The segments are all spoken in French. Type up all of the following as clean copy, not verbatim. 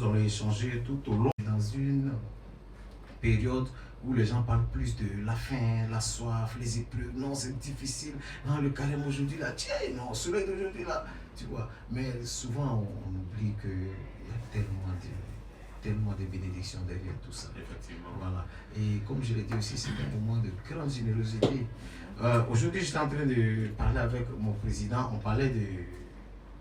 on l'a échangé tout au long. Dans une période où les gens parlent plus de la faim, la soif, les épreuves. Non, c'est difficile. Non, le carême aujourd'hui, là, tiens, non, celui d'aujourd'hui, là, tu vois. Mais souvent, on oublie qu'il y a tellement de bénédictions derrière tout ça. Effectivement. Voilà. Et comme je l'ai dit aussi, c'est un moment de grande générosité. Aujourd'hui, j'étais en train de parler avec mon président. On parlait de,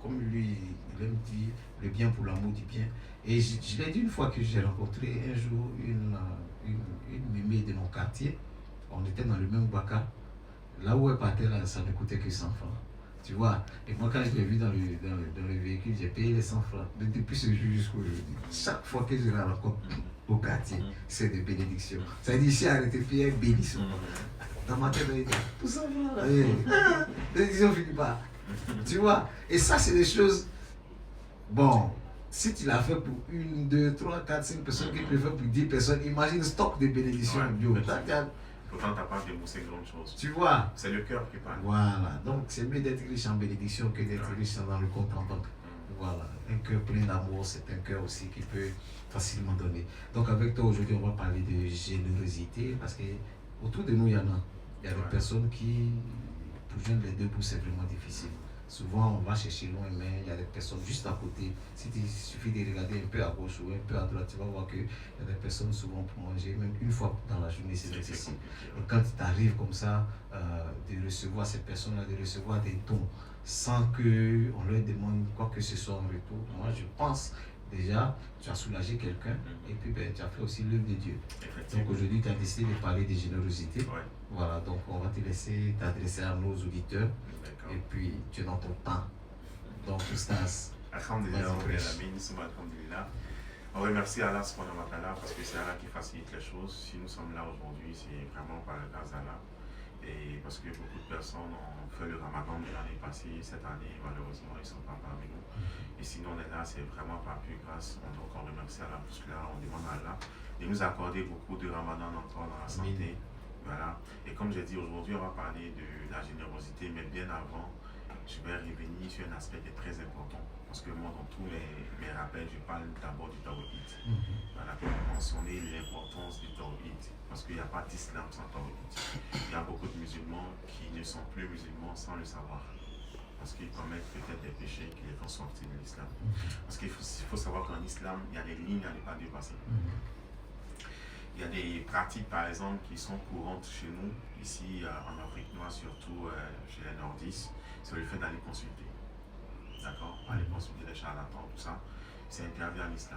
comme lui, il aime dire, le bien pour l'amour du bien. Et je l'ai dit une fois que j'ai rencontré un jour une mémé de mon quartier. On était dans le même Baka. Là où elle partait, là, ça ne coûtait que 100 francs. Tu vois. Et moi, quand je l'ai vu dans le véhicule, j'ai payé les 100 francs. Mais depuis ce jour jusqu'à aujourd'hui, chaque fois que je la rencontre au quartier, c'est des bénédictions. Ça veut dire, ici, arrêtez, puis elle bénit. Dans ma tête, elle dit, tout ça, là, bénédiction finit pas. Tu vois. Et ça, c'est des choses. Bon. Si tu l'as fait pour 1, 2, 3, 4, 5 personnes, qui le fait pour 10 personnes, imagine le stock de bénédictions. Pourtant, tu n'as pas démoussé grande chose. Tu vois. C'est le cœur qui parle. Voilà. Donc, c'est mieux d'être riche en bénédictions que d'être riche dans le compte en banque. Voilà. Un cœur plein d'amour, c'est un cœur aussi qui peut facilement donner. Donc, avec toi, aujourd'hui, on va parler de générosité parce que autour de nous, il y en a. Il y a des personnes qui, pour joindre les deux bouts, c'est vraiment difficile. Souvent, on va chercher loin, mais il y a des personnes juste à côté. Si il suffit de regarder un peu à gauche ou un peu à droite, tu vas voir qu'il y a des personnes souvent pour manger, même une fois dans la journée, c'est difficile. Et quand tu arrives comme ça, de recevoir ces personnes-là, de recevoir des dons, sans qu'on leur demande quoi que ce soit en retour, moi je pense déjà, tu as soulagé quelqu'un et puis ben, tu as fait aussi l'œuvre de Dieu. Donc aujourd'hui, tu as décidé de parler de générosité. Ouais. Voilà, donc on va te laisser t'adresser à nos auditeurs. Et puis tu es dans ton temps. Donc, Oustaz. Alhamdulillah, on remercie Allah subhanahu wa ta'ala parce que c'est Allah qui facilite les choses. Si nous sommes là aujourd'hui, c'est vraiment par le grâce d'Allah. Et parce que beaucoup de personnes ont fait le ramadan de l'année passée, cette année, malheureusement, ils ne sont pas parmi nous. Et sinon, on est là, c'est vraiment par pure grâce. Donc, on remercie Allah pour cela. On demande à Allah de nous accorder beaucoup de ramadan encore dans la santé. Voilà. Et comme j'ai dit, aujourd'hui, on va parler de la générosité, mais bien avant, je vais revenir sur un aspect qui est très important. Parce que moi, dans tous mes rappels, je parle d'abord du tawhid. Voilà, pour mentionner l'importance du tawhid. Parce qu'il n'y a pas d'islam sans tawhid. Il y a beaucoup de musulmans qui ne sont plus musulmans sans le savoir. Parce qu'ils commettent peut-être des péchés qui les font sortir de l'islam. Parce qu'il faut savoir qu'en islam, il y a des lignes à ne pas dépasser. Il y a des pratiques, par exemple, qui sont courantes chez nous, ici en Afrique noire, surtout chez les nordistes, c'est le fait d'aller consulter. D'accord. Aller consulter les charlatans, tout ça. C'est interdit en islam.